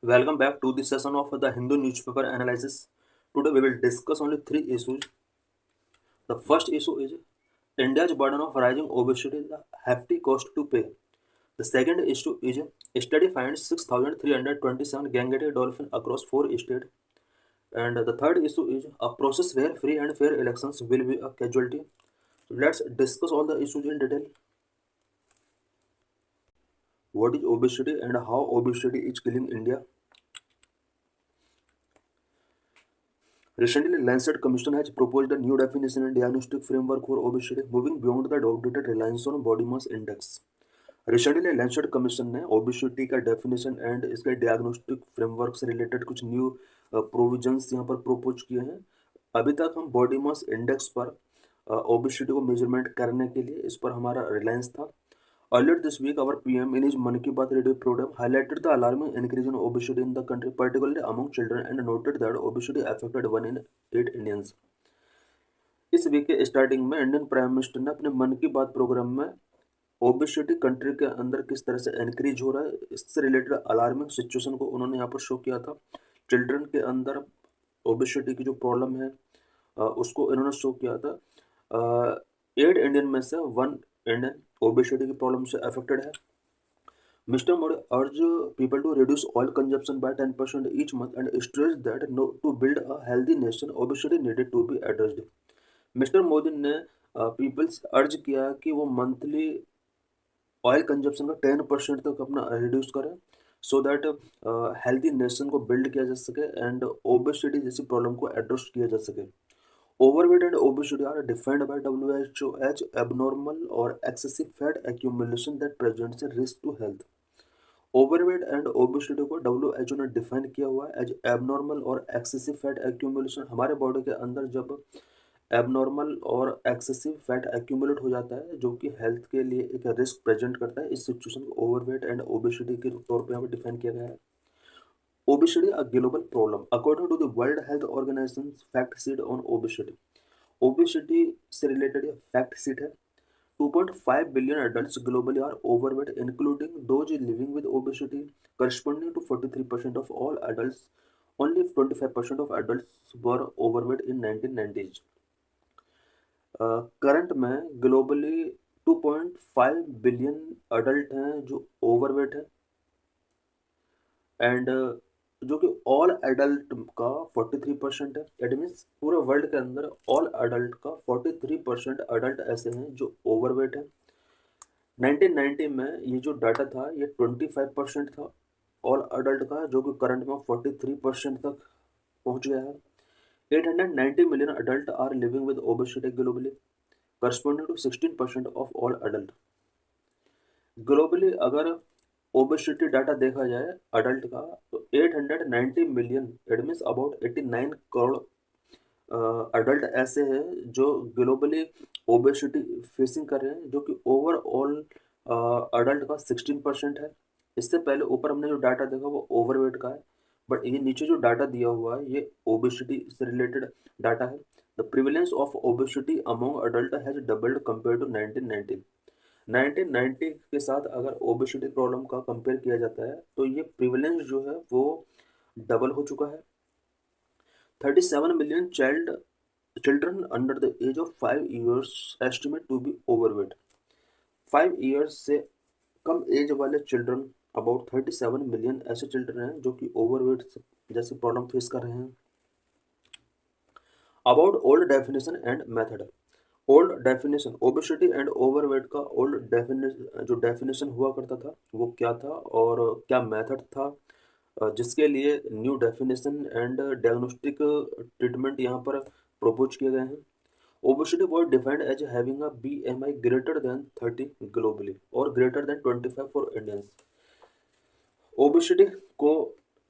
Welcome back to the session of the Hindu newspaper analysis. Today we will discuss only three issues. The first issue is India's burden of rising obesity, the hefty cost to pay. The second issue is a study finds 6,327 gangetic dolphins across four states. And the third issue is a process where free and fair elections will be a casualty. Let's discuss all the issues in detail. What is obesity and how obesity is killing India? Recently, Lancet Commission has proposed a new definition and diagnostic framework for obesity, moving beyond the outdated reliance on body mass index. Recently, Lancet Commission ने obesity का definition and इसके diagnostic framework से related कुछ new provisions यहाँ पर propose किए हैं. अभी तक हम body mass index पर obesity को measurement करने के लिए इस पर हमारा reliance था. Earlier this week, our PM in his Mann Ki Baat radio program highlighted the alarming increase in obesity in the country, particularly among children, and noted that obesity affected 1 in 8 Indians. इस week के starting में Indian prime minister ने अपने मन की बात programme में obesity country के अंदर किस तरह से इंक्रीज हो रहा है इससे रिलेटेड अलार्मिंग सिचुएशन को उन्होंने यहाँ पर शो किया था. चिल्ड्रन के अंदर ओबेसिटी की जो प्रॉब्लम है उसको इन्होंने शो किया था. 8 इंडियन में से 1 इंडियन ओबेसिटी की प्रॉब्लम से अफेक्टेड है. Mr. Modi urged people to reduce oil consumption by 10% each month and stressed that to build a healthy nation, obesity needed to be addressed. Mister Modi ने peoples अर्ज किया कि वो मंथली ऑयल कंजप्शन का 10% तक अपना रिड्यूस करें सो दैट हेल्दी नेशन को बिल्ड किया जा सके एंड ओबेसिटी जैसी प्रॉब्लम को एड्रेस किया जा सके. Overweight and obesity are defined by WHO as abnormal or excessive fat accumulation that presents a risk to health. Overweight and obesity को WHO ने डिफाइन किया हुआ है एज एबनॉर्मल और एक्सेसिव फैट एक्यूमुलेशन. हमारे बॉडी के अंदर जब एबनॉर्मल और एक्सेसिव फैट एक्यूमुलेट हो जाता है जो कि हेल्थ के लिए एक रिस्क प्रेजेंट करता है, इस सिचुएशन को ओवरवेट एंड ओबेसिटी के तौर पे यहाँ पर डिफाइन किया गया है. Obesity a global problem. According to the World Health Organization's fact sheet on obesity, obesity से related ये fact sheet है. 2.5 billion adults globally are overweight, including those living with obesity, corresponding to 43% of all adults. Only 25% of adults were overweight in 1990s. Current में globally 2.5 billion adult हैं जो overweight है and जो कि all adult का 43% है. It means पूरे world के अंदर ऑल एडल्ट का 43% अडल्ट ऐसे हैं जो ओवरवेट है. 1990 में ये जो डाटा था ये 25% था ऑल एडल्ट का, जो कि करंट में 43% तक पहुंच गया है. 890 million adult are living with obesity globally, corresponding to 16% of all adult. Globally अगर ओबेसिटी डाटा देखा जाए अडल्ट का तो 890 million, it means about 89 crore adult ऐसे हैं जो ग्लोबली ओबेसिटी फेसिंग कर रहे हैं, जो कि ओवरऑल अडल्ट का 16% है. इससे पहले ऊपर हमने जो डाटा देखा वो ओवरवेट का है, बट ये नीचे जो डाटा दिया हुआ है ये ओबेसिटी से रिलेटेड डाटा है. The prevalence of obesity among adult has doubled compare to 1990. 1990 के साथ अगर ओबेसिटी प्रॉब्लम का कंपेयर किया जाता है तो ये प्रिवेलेंस जो है वो डबल हो चुका है. 37 million children under the age of 5 years estimate to be overweight. 5 years से कम एज वाले चिल्ड्रन अबाउट 37 मिलियन ऐसे चिल्ड्रन हैं जो कि ओवरवेट जैसे प्रॉब्लम फेस कर रहे हैं. About old definition and method. Old definition obesity and overweight का ओल्ड डेफिनेशन हुआ करता था वो क्या था और क्या मेथड था जिसके लिए new definition and diagnostic treatment यहाँ पर प्रपोज किए गए हैं. Obesity was defined as having a BMI greater than 30 globally और greater than 25 for Indians. Obesity को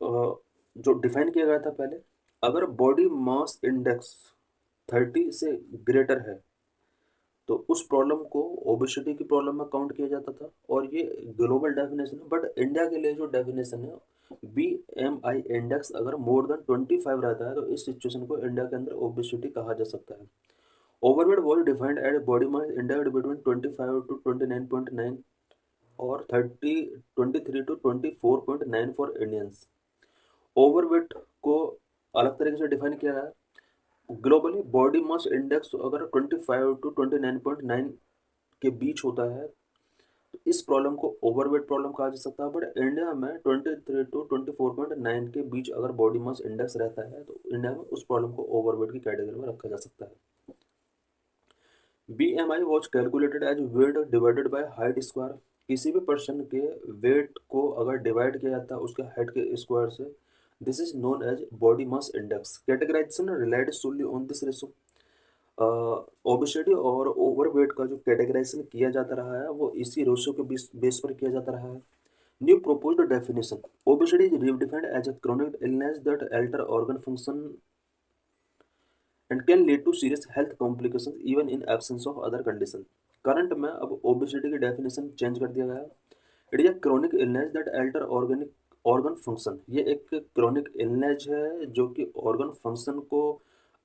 जो डिफाइन किया गया था पहले, अगर बॉडी मास इंडेक्स 30 से ग्रेटर है तो उस प्रॉब्लम को ओबेसिटी की प्रॉब्लम में काउंट किया जाता था और ये ग्लोबल डेफिनेशन है. बट इंडिया के लिए जो डेफिनेशन है BMI इंडेक्स अगर मोर देन 25 रहता है तो इस सिचुएशन को इंडिया के अंदर ओबेसिटी कहा जा सकता है. Overweight was defined at body mass index between 25 to 29.9 और 23 to 24.9 फॉर इंडियंस. ओवरवेट को अलग तरीके से डिफाइन किया है। ग्लोबली बॉडी मास इंडेक्स अगर 25 टू 29.9 के बीच होता है तो इस प्रॉब्लम को ओवरवेट प्रॉब्लम कहा जा सकता है। बट इंडिया में 23 टू 24.9 के बीच अगर बॉडी मास इंडेक्स रहता है तो इंडिया में उस प्रॉब्लम को ओवरवेट की कैटेगरी में रखा जा सकता है। BMI was calculated as weight divided by height square. किसी भी पर्सन के वेट को अगर डिवाइड किया जाता है उसके हाइट के स्क्वायर से, this is known as body mass index. Categorization relied solely on this ratio. Obesity और ओवरवेट का जो कैटेगराइजेशन किया जाता रहा है वो इसी रेशो के बेस पर किया जाता रहा है। New proposed definition: obesity is redefined as a chronic illness that alter organ function and can lead to serious health complications even in absence of other condition. Current में अब ओबेसिटी की definition change कर दिया गया है। It is a chronic illness that alter organ function. ये एक chronic illness है जो कि ऑर्गन फंक्शन को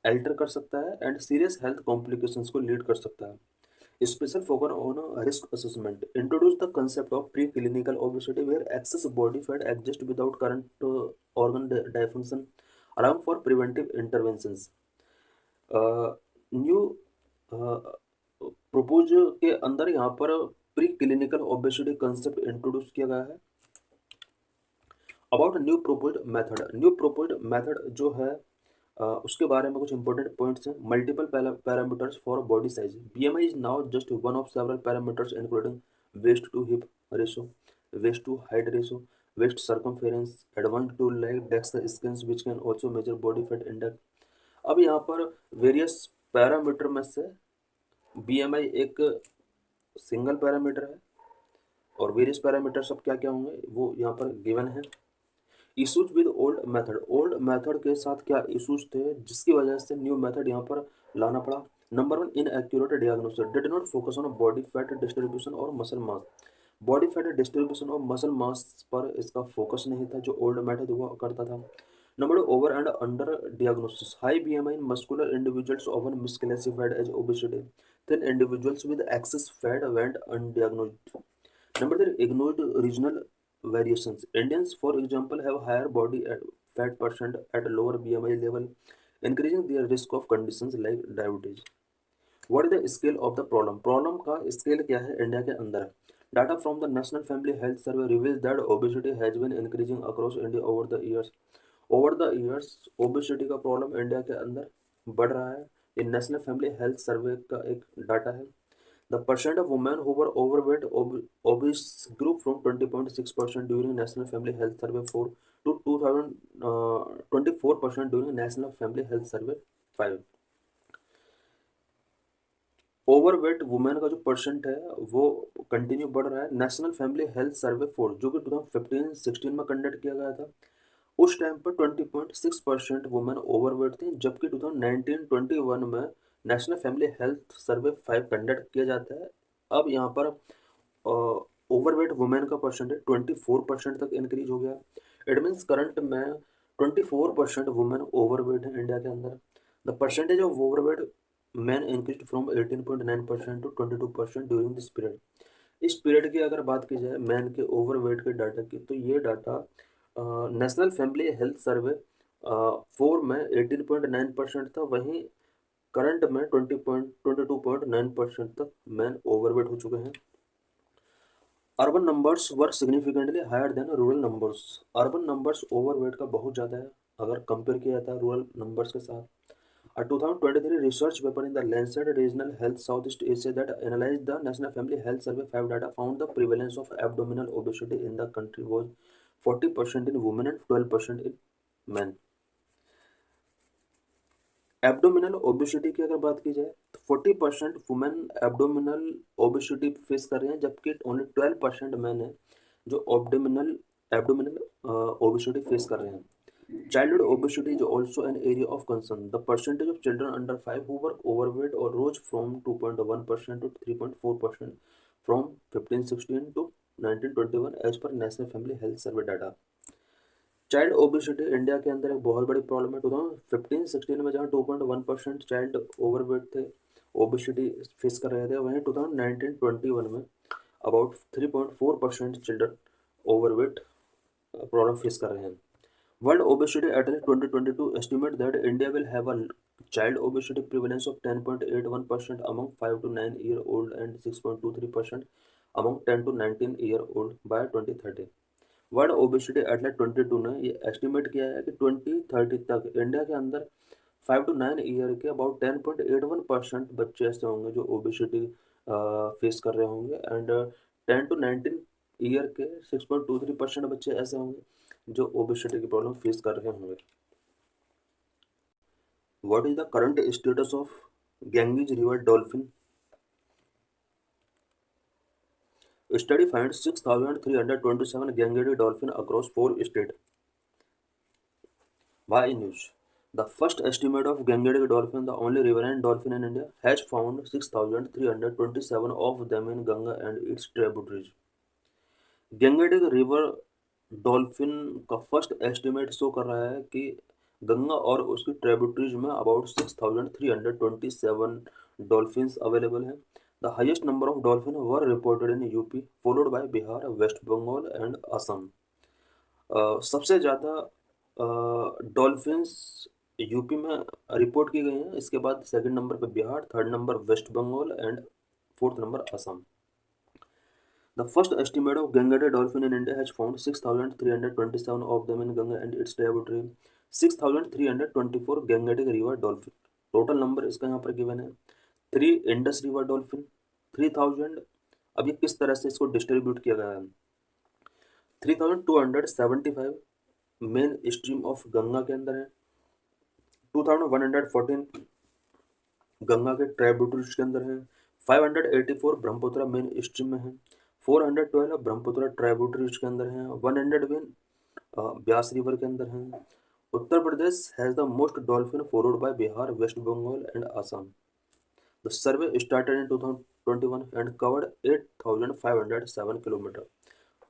अल्टर कर सकता है एंड सीरियस हेल्थ कॉम्प्लिकेशंस को लीड कर सकता है। Special focus on risk assessment introduce the concept of preclinical obesity where excess body fat exists without current organ dysfunction, allowing for preventive interventions. New propose के अंदर यहाँ पर pre clinical obesity concept introduce किया गया है। About new proposed method, new proposed method जो है उसके बारे में कुछ इंपॉर्टेंट पॉइंट्स हैं। Multiple parameters for body size. BMI is now just one of several parameters including waist to hip ratio, waist to height ratio, waist circumference, advance to like DEXA scans which can also measure body fat index. अब यहाँ पर various parameter में से BMI एक single parameter है और various parameter सब क्या क्या होंगे वो यहाँ पर गिवन है। इशूज विद ओल्ड मेथड के साथ क्या इशूज थे जिसकी वजह से न्यू मेथड यहाँ पर लाना पड़ा। Number one, inaccurate diagnosis, did not focus on body fat distribution और muscle mass. Body fat distribution और मसल मास पर इसका फोकस नहीं था जो ओल्ड मेथड हुआ करता था। Number two, over and under diagnosis, high BMI in muscular individuals often misclassified as obesity, then individuals with excess fat went undiagnosed. Number three, ignored regional variations. Indians, for example, have higher body fat percent at lower BMI level, increasing their risk of conditions like diabetes. What is the scale of the problem? Problem का scale क्या है India के अंदर? Data from the National Family Health Survey reveals that obesity has been increasing across India over the years. Over the years, obesity का problem India के अंदर बढ़ रहा है। ये नेशनल फैमिली हेल्थ सर्वे का एक डाटा है। The percent of women who were overweight obese grew from 20.6% during National Family Health Survey 4 to 24% during National Family Health Survey 5. Overweight women का जो परसेंट है वो कंटिन्यू बढ़ रहा है। नेशनल फैमिली हेल्थ सर्वे 4 जो कि 2015-16 में कंडक्ट किया गया था उस टाइम पर 20.6% वुमेन ओवरवेट थी, जबकि 2019-21 में national family health survey 5 conduct किया जाता है। अब यहाँ पर ओवरवेट वुमेन का परसेंटेज 24% तक इंक्रीज हो गया। इट मीन्स करंट में 24% वुमेन ओवरवेट है इंडिया के अंदर। The percentage of overweight man increase from 18.9% to 22% during this period. इस पीरियड की अगर बात की जाए मैन के ओवरवेट के डाटा की तो ये data national family health survey 4 में 18.9% था, वहीं करंट में 22.9% तक मैन ओवरवेट हो चुके हैं। Urban numbers were significantly higher than rural numbers. Urban numbers overweight का बहुत ज़्यादा है अगर कंपेयर किया जाता है रूरल नंबर्स के साथ। A 2023 research paper in the Lancet Regional Health Southeast Asia that analyzed the National Family Health Survey 5 data found the prevalence of abdominal obesity in the country was 40% in women and 12% in men. Abdominal obesity की अगर बात की जाए तो 40% women abdominal obesity face कर रहे हैं, जबकि ओनली 12% मैन है जो एब्डोमिनल ओबेसिटी फेस कर रहे हैं। Childhood obesity is also an area of concern. The percentage of children under 5 who were overweight or rose from 2.1% to 3.4% from 15-16 to 19-21 as per National Family Health Survey data. Child obesity India के अंदर एक बहुत बड़ी problem है। 2015-16 में जहाँ 2.1% child overweight थे, obesity face कर रहे थे, वहीं 2019-21 में about 3.4% children overweight problem face कर रहे हैं। World Obesity Atlas 2022 estimate that India will have a child obesity prevalence of 10.81% among 5 to 9-year-old and 6.23% among 10 to 19-year-old by 2030। World obesity atlas 22 ने ये एस्टिमेट किया है कि 2030 तक इंडिया के अंदर 5 to 9 ईयर के अबाउट 10.81% बच्चे ऐसे होंगे जो ओबेसिटी फेस कर रहे होंगे एंड 10 to 19 ईयर के 6.23% बच्चे ऐसे होंगे जो ओबेसिटी की प्रॉब्लम फेस कर रहे होंगे। What is the current status of Ganges river dolphin? Study finds 6,327 Gangetic dolphin across 4 states. Why news? The first estimate of Gangetic dolphin, the only riverine dolphin in India, has found 6,327 of them in Ganga and its tributaries. Gangetic river dolphin का first estimate show कर रहा है कि गंगा और उसकी tributaries में about 6,327 dolphins available हैं। The highest number of dolphin were reported in UP followed by Bihar, West Bengal and Assam. सबसे ज़्यादा डॉल्फिन्स यूपी में रिपोर्ट की गई हैं, इसके बाद सेकंड नंबर पे Bihar, third number West Bengal and fourth number Assam. The first estimate of Gangetic dolphin in India has found 6,327 of them in Ganga and its tributary, 6,324 Gangetic river dolphin। Total number इसका यहाँ पर गिवन है। 3 इंडस रिवर डॉल्फिन 3000। अब ये किस तरह से इसको डिस्ट्रीब्यूट किया गया है? 3,275 मेन स्ट्रीम ऑफ गंगा के अंदर है, 2,114 गंगा के ट्राइब्यूटरीज के अंदर है, 584 ब्रह्मपुत्र मेन स्ट्रीम में है, 412 ब्रह्मपुत्र ट्राइब्यूटरीज के अंदर हैं, 100 विन ब्यास रिवर के अंदर हैं। Uttar Pradesh has the most dolphin followed by Bihar, West Bengal and Assam. The survey started in 2021 and covered 8,507 kilometre.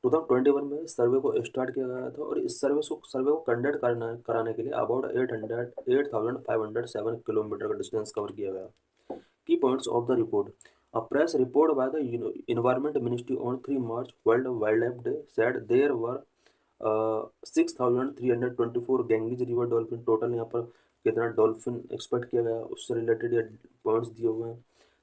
2021 में सर्वे को स्टार्ट किया गया था और इस सर्वे को कंडक्ट कराने के लिए अबाउट 8,507 किलोमीटर का डिस्टेंस कवर किया गया। Key points of the report. A press report by the Environment Ministry on 3 March, World Wildlife Day, said there were 6,324 Ganges river dolphin। Total यहाँ पर कितना डॉल्फिन एक्सपेक्ट किया गया उससे रिलेटेड ये पॉइंट्स दिए हुए हैं।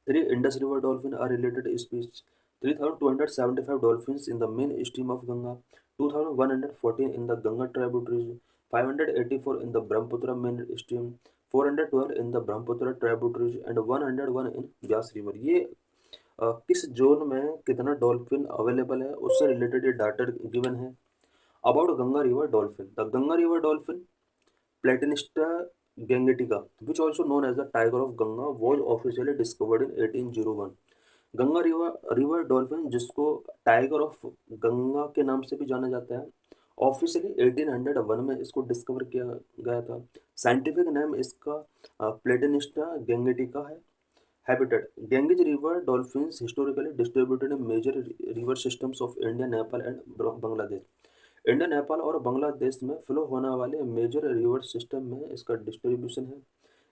3 Indus river dolphin are related species। 3,275 dolphins in the main stream of Ganga, 2,114 in the Ganga tributaries, 584 in the Brahmaputra main stream, 412 in the Brahmaputra tributaries and 101 in Vyas river। ये किस zone में कितना dolphin available है उससे related ये data given है। About Ganga river dolphin, the Ganga river dolphin Platanista gangetica which also known as the tiger of Ganga was officially discovered in 1801। Ganga river dolphin जिसको tiger of Ganga के नाम से भी जाना जाता है, ऑफिशियली 1801 में इसको डिस्कवर किया गया था। साइंटिफिक नेम इसका प्लेटिनिस्टा गैंगेटिका है। Habitat, Ganges river dolphins historically distributed in major river systems of India, Nepal and Bangladesh. India, Nepal और बांग्लादेश में फ्लो होने वाले मेजर रिवर सिस्टम में इसका डिस्ट्रीब्यूशन है।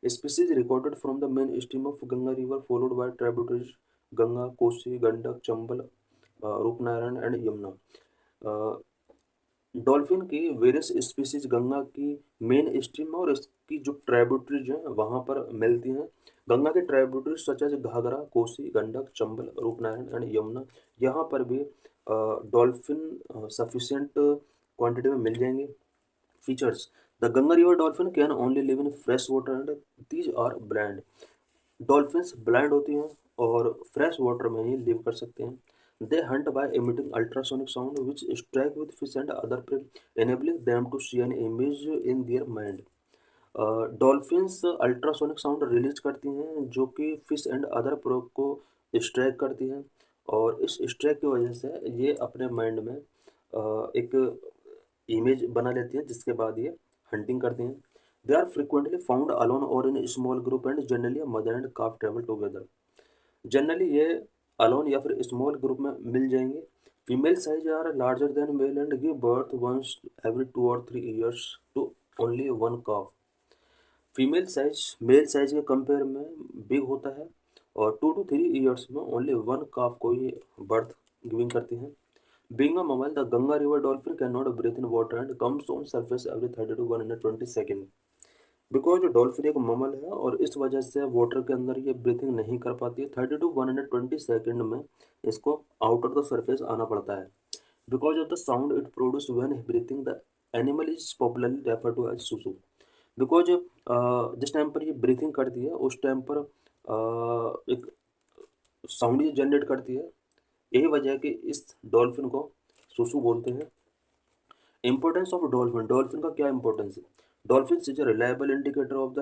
Species recorded from the main stream of Ganga river followed by tributaries Ganga, Kosi, Gandak, Chambal, Rupnarayan and Yamuna. Dolphin की various species Ganga की main stream और इसकी जो ट्राइब्यूटरीज हैं वहाँ पर मिलती हैं। गंगा के tributaries such as Ghaghara, Kosi, Gandak, Chambal, Rupnarayan and Yamuna, यहाँ पर भी डॉल्फिन सफिशिएंट क्वांटिटी में मिल जाएंगे। Features, the Ganga river dolphin can only live in fresh water and these are blind. Dolphins blind होती हैं और फ्रेश वाटर में ही लिव कर सकते हैं। They hunt by emitting ultrasonic sound which strike with fish and other prey, enabling them to see an image in their mind। Dolphins ultrasonic sound release करती हैं जो कि फिश एंड अदर प्रो को strike करती हैं और इस strike की वजह से ये अपने माइंड में एक इमेज बना लेती हैं जिसके बाद ये हंटिंग करती हैं। They are frequently found alone और in small group and generally mother and calf travel together. Generally ये अलोन या फिर स्मॉल ग्रुप में मिल जाएंगे। Female size are larger than male and give birth once every 2 or 3 years to only 1 calf। Female size male size के compare में big होता है और 2 to 3 years में ओनली 1 calf को ही बर्थ गिविंग करती हैं। Being a mammal, the Ganga River dolphin cannot breathe in water and comes on surface every 30 to 120 second. Because dolphin एक ममल है और इस वजह से वाटर के अंदर ये ब्रीथिंग नहीं कर पाती है, 30 to 120 सेकेंड में इसको आउट ऑफ द सरफेस आना पड़ता है। Because of the sound it produce when breathing the animal is popularly refer to as susu. Because जिस टाइम पर ये ब्रीथिंग करती है उस टाइम पर एक साउंड ये जनरेट करती है, यही वजह है कि इस डॉल्फिन को सुसु बोलते हैं। इंपॉर्टेंस ऑफ डॉल्फिन, डॉल्फिन का क्या इंपॉर्टेंस है? Dolphin is a reliable indicator of the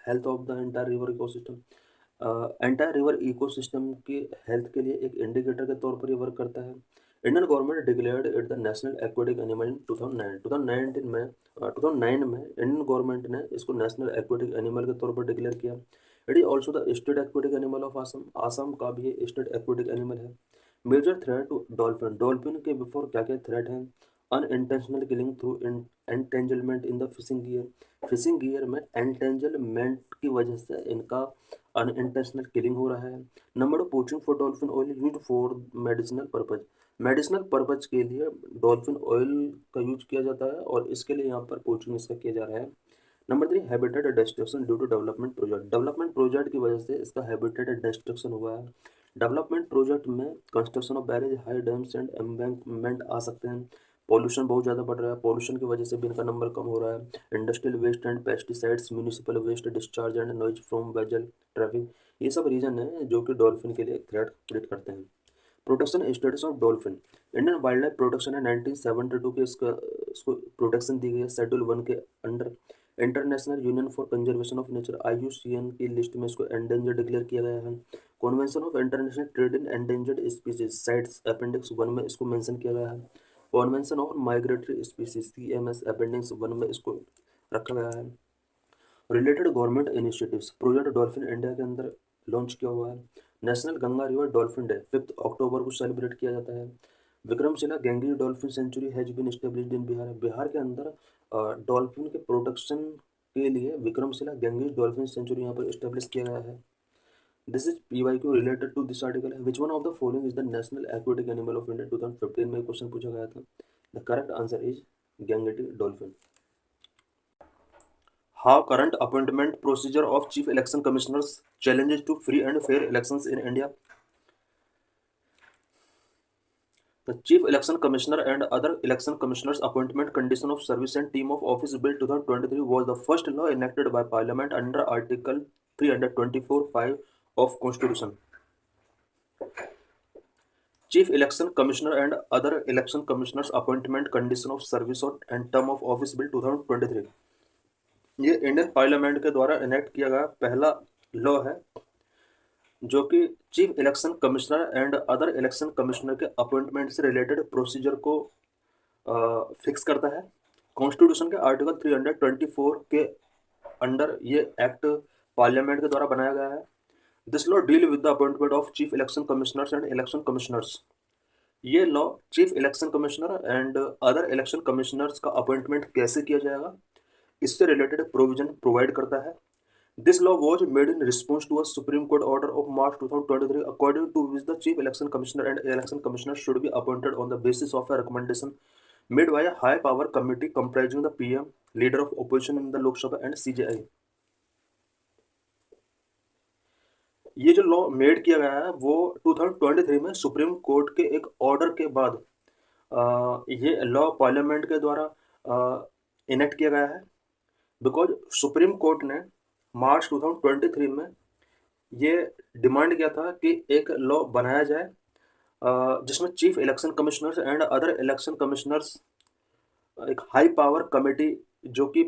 health of the entire river ecosystem. Entire river ecosystem की हेल्थ के लिए एक इंडिकेटर के तौर पर ये वर्क करता है। Indian government declared it the national aquatic animal in 2009 में इंडियन गवर्नमेंट ने इसको नेशनल एक्वेटिक एनिमल के तौर पर डिक्लेयर किया। It is also the state aquatic animal of Assam, Assam का भी ये स्टेट एक्वेटिक एनिमल है। Major threat to dolphin, dolphin के बिफोर क्या क्या थ्रेट हैं? Unintentional killing through entanglement in the fishing gear, fishing gear में एंटेंजलमेंट की वजह से इनका अनइंटेंशनल किलिंग हो रहा है। Number of poaching for dolphin oil use for medicinal purpose, medicinal purpose के लिए डॉल्फिन ऑयल का यूज किया जाता है और इसके लिए यहाँ पर पोचिंग इसका किया जा रहा है। Number 3, habitat destruction due to development project, development project की वजह से इसका हैबिटेट डिस्ट्रक्शन हुआ है। डेवलपमेंट प्रोजेक्ट में construction of barrage, high dams and embankment आ सकते हैं। पॉल्यूशन बहुत ज़्यादा बढ़ रहा है, पॉल्यूशन की वजह से भी इनका नंबर कम हो रहा है। Industrial waste and pesticides, municipal waste discharge and noise from vessel traffic, ये सब रीजन है जो कि डॉल्फिन के लिए थ्रेट क्रिएट करते हैं। Protection status of dolphin, Indian wild life protection है 1972 के इसको प्रोटेक्शन दी गई है शेड्यूल 1 के under. International union for conservation of nature IUCN की लिस्ट में इसको एंडेंजर डिक्लेयर किया गया है। Convention of international trade in endangered species sites appendix 1 में इसको मेंशन किया गया है। Convention on migratory species CMS appendix 1 में इसको रखा गया है। Related government initiatives, project dolphin India के अंदर लॉन्च किया हुआ है। National Ganga river dolphin day 5 अक्टूबर को सेलिब्रेट किया जाता है। Vikramshila Ganges dolphin sanctuary has been established in Bihar, Bihar के अंदर डॉल्फिन के प्रोटेक्शन के लिए विक्रमशिला गैंगेज डॉल्फिन सेंचुरी यहाँ पर एस्टेब्लिश किया गया है। This is PYQ related to this article है, which one of the following is the national aquatic animal of India, 2015 में क्वेश्चन पूछा गया था। The correct answer is Gangetic dolphin. How current appointment procedure of chief election commissioners challenges to free and fair elections in India? The chief election commissioner and other election commissioners appointment condition of service and team of office bill 2023 was the first law enacted by parliament under article 324(5) of constitution. Chief election commissioner and other election commissioners appointment condition of service and term of office bill 2023 ये Indian parliament के द्वारा enact किया गया पहला law है जो कि chief election commissioner and other election commissioner के अपॉइंटमेंट से रिलेटेड प्रोसीजर को फिक्स करता है। कॉन्स्टिट्यूशन के आर्टिकल 324 के अंडर ये एक्ट पार्लियामेंट के द्वारा बनाया गया है। This law deal with the appointment of chief election commissioners and election commissioners, ये law chief election commissioner and other election commissioners का अपॉइंटमेंट कैसे किया जाएगा इससे रिलेटेड प्रोविजन प्रोवाइड करता है। This law was made in response to a supreme court order of March 2023 according to which the chief election commissioner and election commissioner should be appointed on the basis of a recommendation made by a high power committee comprising the PM, leader of opposition in the Lok Sabha and CJI। ये जो law made किया गया है वो 2023 में supreme court के एक order के बाद ये लॉ पार्लियामेंट के द्वारा इनेक्ट किया गया है। बिकॉज सुप्रीम कोर्ट ने मार्च 2023 में ये डिमांड किया था कि एक लॉ बनाया जाए जिसमें chief election commissioners and other election commissioners एक हाई पावर कमेटी जो कि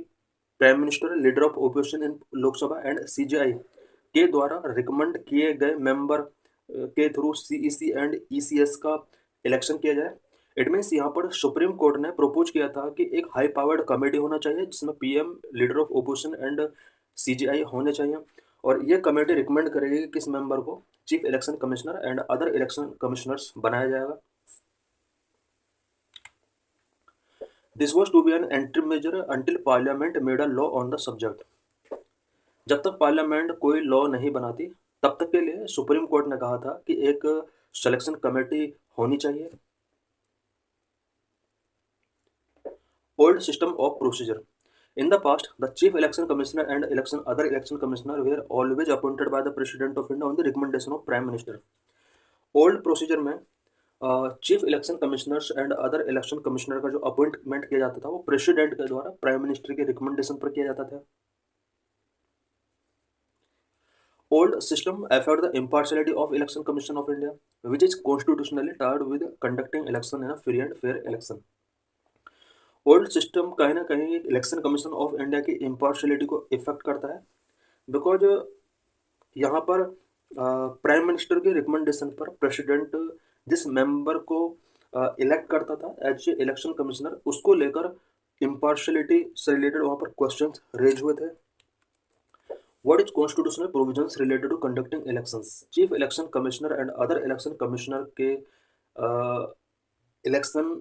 prime minister, leader of opposition in Lok Sabha and CJI के द्वारा रिकमेंड किए गए मेंबर के थ्रू CEC एंड ECS का इलेक्शन किया जाए। इट मीन्स यहाँ पर सुप्रीम कोर्ट ने प्रपोज किया था कि एक हाई पावर्ड कमेटी होना चाहिए जिसमें PM, leader of opposition and CJI होने चाहिए और ये कमेटी रिकमेंड करेगी कि किस मेंबर को chief election commissioner and other election commissioners बनाया जाएगा। This was to be an entry measure until parliament made a law on the subject, जब तक पार्लियामेंट कोई लॉ नहीं बनाती तब तक के लिए सुप्रीम कोर्ट ने कहा था कि एक सिलेक्शन कमेटी होनी चाहिए। Old system of procedure. In the past, the chief election commissioner and other election commissioner were always appointed by the president of India on the recommendation of prime minister. Old procedure में chief election commissioners and other election commissioner का जो appointment किया जाता था वो president के द्वारा prime minister के रिकमेंडेशन पर किया जाता था. Old system affect the impartiality of Election Commission of India, which is constitutionally tied with conducting election in a free and fair election. Old system कहीं ना कहीं इलेक्शन कमीशन ऑफ इंडिया की impartiality को effect करता है, because यहाँ पर prime minister के रिकमेंडेशन पर प्रेसिडेंट जिस मेंबर को इलेक्ट करता था एज ए इलेक्शन कमिश्नर, उसको लेकर इम्पार्शलिटी से रिलेटेड वहाँ पर क्वेश्चंस रेज हुए थे. What is constitutional provisions related to conducting elections. Chief election commissioner and other election commissioner के इलेक्शन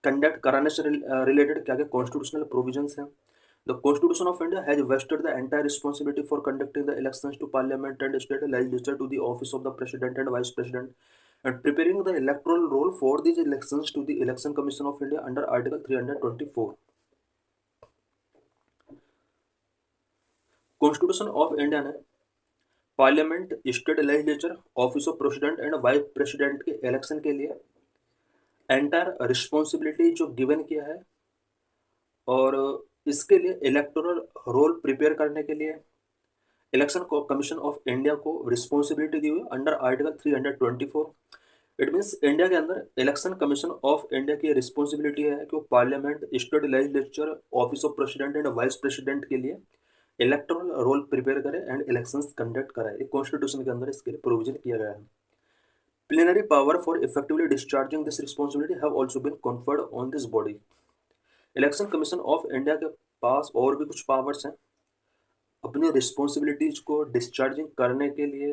कंडक्ट कराने से रिलेटेड क्या क्या कॉन्स्टिट्यूशनल प्रोविजंस हैं. The constitution of India has vested the entire responsibility for conducting the elections to parliament and state legislature to the office of the president and vice president and preparing the electoral roll for these elections to the election commission of India under article 324. Constitution of India ने parliament, state legislature, office of president and vice president के election के लिए entire responsibility जो given किया है, और इसके लिए इलेक्टोरल रोल प्रिपेयर करने के लिए इलेक्शन कमीशन ऑफ इंडिया को रिस्पॉन्सिबिलिटी दी हुई under article 324. It means India के अंदर इलेक्शन कमीशन ऑफ इंडिया की रिस्पॉन्सिबिलिटी है कि वो parliament, state legislature, office of president and vice president के लिए इलेक्टोरल रोल प्रिपेयर करे एंड इलेक्शंस कंडक्ट कराए. कॉन्स्टिट्यूशन के अंदर इसके लिए प्रोविजन किया गया है. Plenary power for effectively discharging this responsibility have also been conferred on this body. Election commission of India के पास और भी कुछ पावर्स हैं. अपनी रिस्पॉन्सिबिलिटीज को डिस्चार्जिंग करने के लिए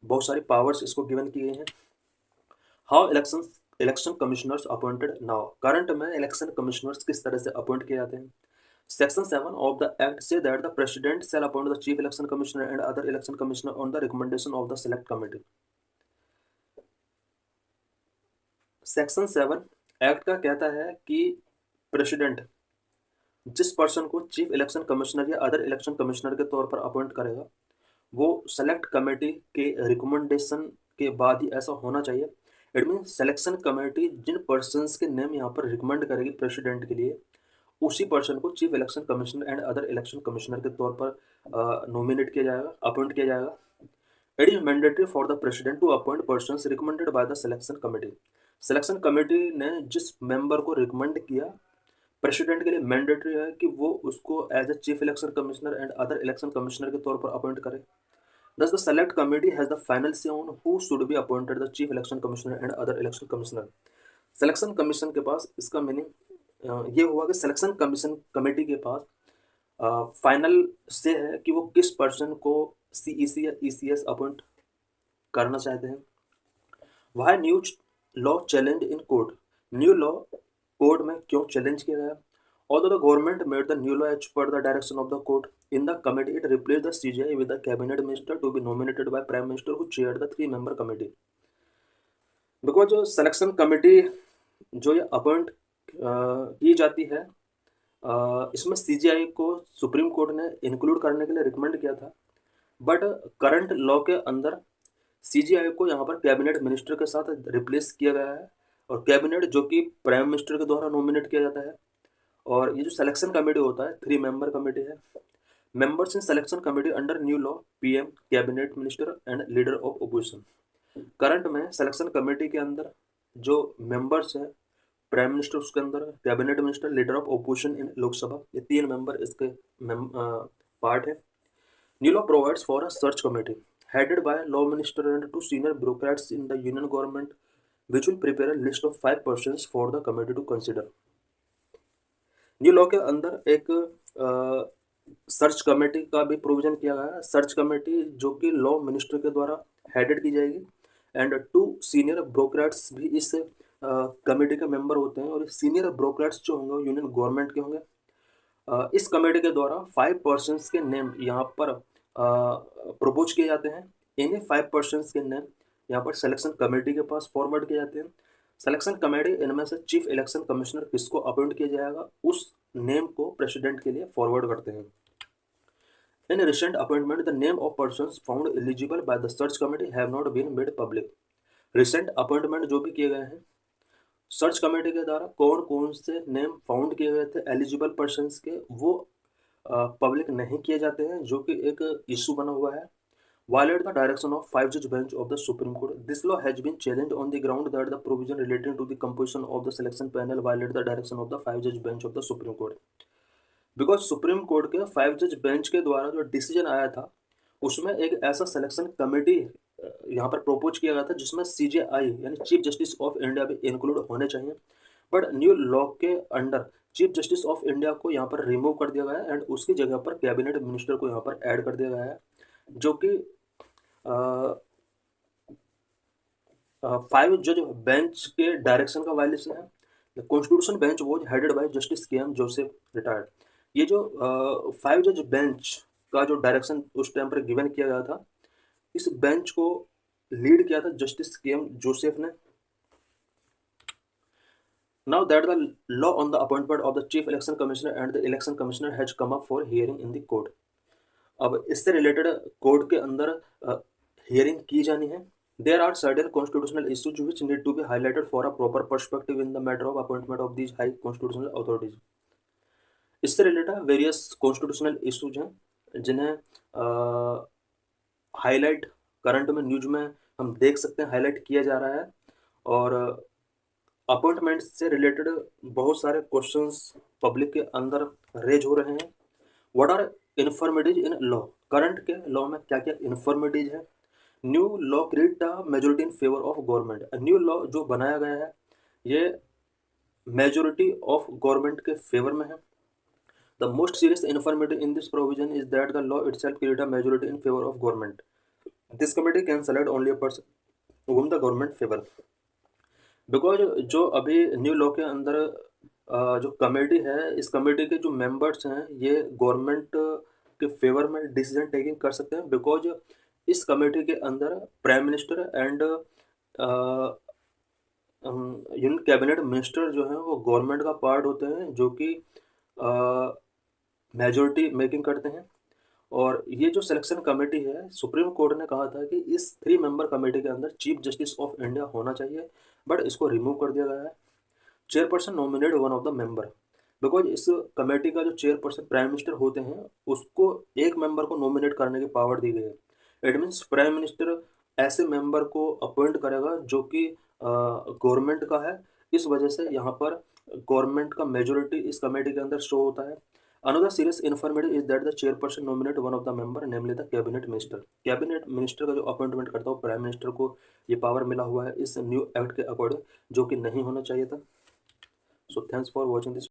बहुत सारी पावर्स इसको गिवन की गई हैं. How election commissioners appointed now. Current में इलेक्शन कमिश्नर्स किस तरह से अपॉइंट किए जाते हैं. Section 7 of the Act say that the President shall appoint the Chief Election Commissioner and other election commissioner on the recommendation of the Select Committee. Section 7 act का कहता है कि प्रेसिडेंट जिस पर्सन को चीफ इलेक्शन कमिश्नर या other election commissioner के तौर पर अपॉइंट करेगा, वो सेलेक्ट कमेटी के रिकमेंडेशन के बाद ही ऐसा होना चाहिए. इट मीन सिलेक्शन कमेटी जिन पर्सन्स के नेम यहाँ पर रिकमेंड करेगी प्रेसिडेंट के लिए, उसी पर्सन को chief election commissioner and other election commissioner के तौर पर नॉमिनेट किया जाएगा, अपॉइंट किया जाएगा. It is mandatory for the president to appoint persons recommended by the selection committee. Selection committee ने जिस मेंबर को रिकमेंड किया, प्रेसिडेंट के लिए मैंडेटरी है कि वो उसको as a chief election commissioner and other election commissioner के तौर पर अपॉइंट करे. Thus, the select committee has the final say on who should be appointed the chief election commissioner and other election commissioner. Selection commission के पास इसका meaning ये हुआ कि selection commission committee के पास फाइनल से है कि वो किस पर्सन को सीईसी या ईसीएस अपॉइंट करना चाहते हैं. वह new law challenge in court. New law court में क्यों चैलेंज किया गया. Although the government made the new law as per the direction of the court, in the committee it replaced the CJI with the cabinet minister to be nominated by prime minister who chaired the 3-member committee. Because जो selection committee जो ये appoint की जाती है, इसमें CJI को supreme court ने include करने के लिए रिकमेंड किया था, बट करंट लॉ के अंदर CJI को यहाँ पर कैबिनेट मिनिस्टर के साथ रिप्लेस किया गया है, और कैबिनेट जो कि प्राइम मिनिस्टर के द्वारा नॉमिनेट किया जाता है. और ये जो सिलेक्शन कमेटी होता है 3-member कमेटी है. Members in selection committee under new law PM, cabinet minister and leader of opposition. Current में सिलेक्शन कमेटी के अंदर जो मेंबर्स हैं, प्राइम मिनिस्टर उसके अंदर, cabinet minister, leader of opposition in Lok Sabha, ये 3 मेंबर इसके पार्ट है. New law provides for a search committee headed by law minister and 2 senior bureaucrats in the union government which will prepare a list of 5 persons for the committee to consider. New law के अंदर एक search committee का भी provision किया गया है. Search committee जो कि लॉ मिनिस्टर के द्वारा हेडेड की जाएगी, एंड 2 senior ब्रोक्रेट्स भी इस कमेटी के मेंबर होते हैं, और सीनियर ब्रोक्रेट्स जो होंगे यूनियन गवर्नमेंट के होंगे. इस कमेटी के द्वारा 5 पर्सन्स के नेम यहाँ पर प्रपोज किए जाते हैं. इन्हीं 5 पर्सन्स के नेम यहाँ पर सिलेक्शन कमेटी के पास फॉरवर्ड किए जाते हैं. सिलेक्शन कमेटी इनमें से चीफ इलेक्शन कमिश्नर किसको अपॉइंट किया जाएगा, उस नेम को प्रेसिडेंट के लिए फॉरवर्ड करते हैं। In recent appointment, the name of persons found eligible by the search committee have not been made public. Recent appointment जो भी किए गए हैं सर्च कमेटी के द्वारा, कौन कौन से नेम फाउंड किए गए थे एलिजिबल पर्सन्स के, वो पब्लिक नहीं किए जाते हैं, जो कि एक इशू बना हुआ है। Violate the direction of 5-judge bench of the Supreme Court. This law has been challenged on the ground that the provision relating to the composition of the selection panel violate the direction of the 5-judge bench of the Supreme Court. Because supreme court के 5-जज bench के द्वारा जो decision आया था उसमें एक ऐसा selection committee यहाँ पर प्रपोज किया गया था जिसमें CJI यानी चीफ जस्टिस ऑफ इंडिया भी इंक्लूड होने चाहिए, बट न्यू लॉ के under chief justice of India को यहाँ पर रिमूव कर दिया गया है एंड उसकी जगह पर कैबिनेट मिनिस्टर को यहाँ पर ऐड कर दिया गया है, जो कि 5-जज बेंच के डायरेक्शन का वायलेशन है। The constitution bench was headed by justice KM Joseph retired. ये जो 5-जज बेंच का जो डायरेक्शन उस टाइम पर गिवन किया गया था, इस बेंच को लीड किया था जस्टिस KM जोसेफ ने। Now that the law on the appointment of the chief election commissioner and the election commissioner has come up for hearing in the court. अब इससे रिलेटेड कोर्ट के अंदर hearing की जानी है। There are certain constitutional issues which need to be highlighted for a proper perspective in the matter of appointment of these high constitutional authorities. इससे related various constitutional issues हैं जिन्हें highlight current में news में हम देख सकते हैं, highlight किया जा रहा है। और अपॉइंटमेंट से रिलेटेड बहुत सारे क्वेश्चंस पब्लिक के अंदर रेज हो रहे हैं। What are informative in law, current के लॉ में क्या क्या इन्फॉर्मेटिव है। New law create a majority in favour of government. New law जो बनाया गया है ये मेजोरिटी ऑफ गवर्नमेंट के फेवर में है। The most serious informative in this provision is that the law itself create a majority in favour of government. This committee can select only a person whom the government favor। Because जो अभी new law के अंदर जो committee है, इस committee के जो members हैं ये गवर्नमेंट के फेवर में डिसीजन टेकिंग कर सकते हैं। बिकॉज इस कमेटी के अंदर prime minister and union cabinet minister जो हैं वो गवर्नमेंट का पार्ट होते हैं, जो कि मेजोरिटी मेकिंग करते हैं। और ये जो सिलेक्शन कमेटी है, सुप्रीम कोर्ट ने कहा था कि इस 3 मेंबर कमेटी के अंदर चीफ जस्टिस ऑफ इंडिया होना चाहिए, बट इसको रिमूव कर दिया गया है। Chairperson nominate one of the member. Because इस कमेटी का जो चेयरपर्सन प्राइम मिनिस्टर होते हैं उसको एक मेंबर को नॉमिनेट करने की पावर दी गई है। इट मीन्स प्राइम मिनिस्टर ऐसे मेंबर को अपॉइंट करेगा जो कि गवर्नमेंट का है। इस वजह से यहाँ पर गवर्नमेंट का मेजोरिटी इस कमेटी के अंदर शो होता है। Another serious informative is that the chairperson nominate one of the member, namely the cabinet minister। Cabinet minister का जो अपॉइंटमेंट करता है वो प्राइम मिनिस्टर को ये पावर मिला हुआ है इस न्यू एक्ट के अकॉर्डिंग, जो कि नहीं होना चाहिए था। So thanks for watching this.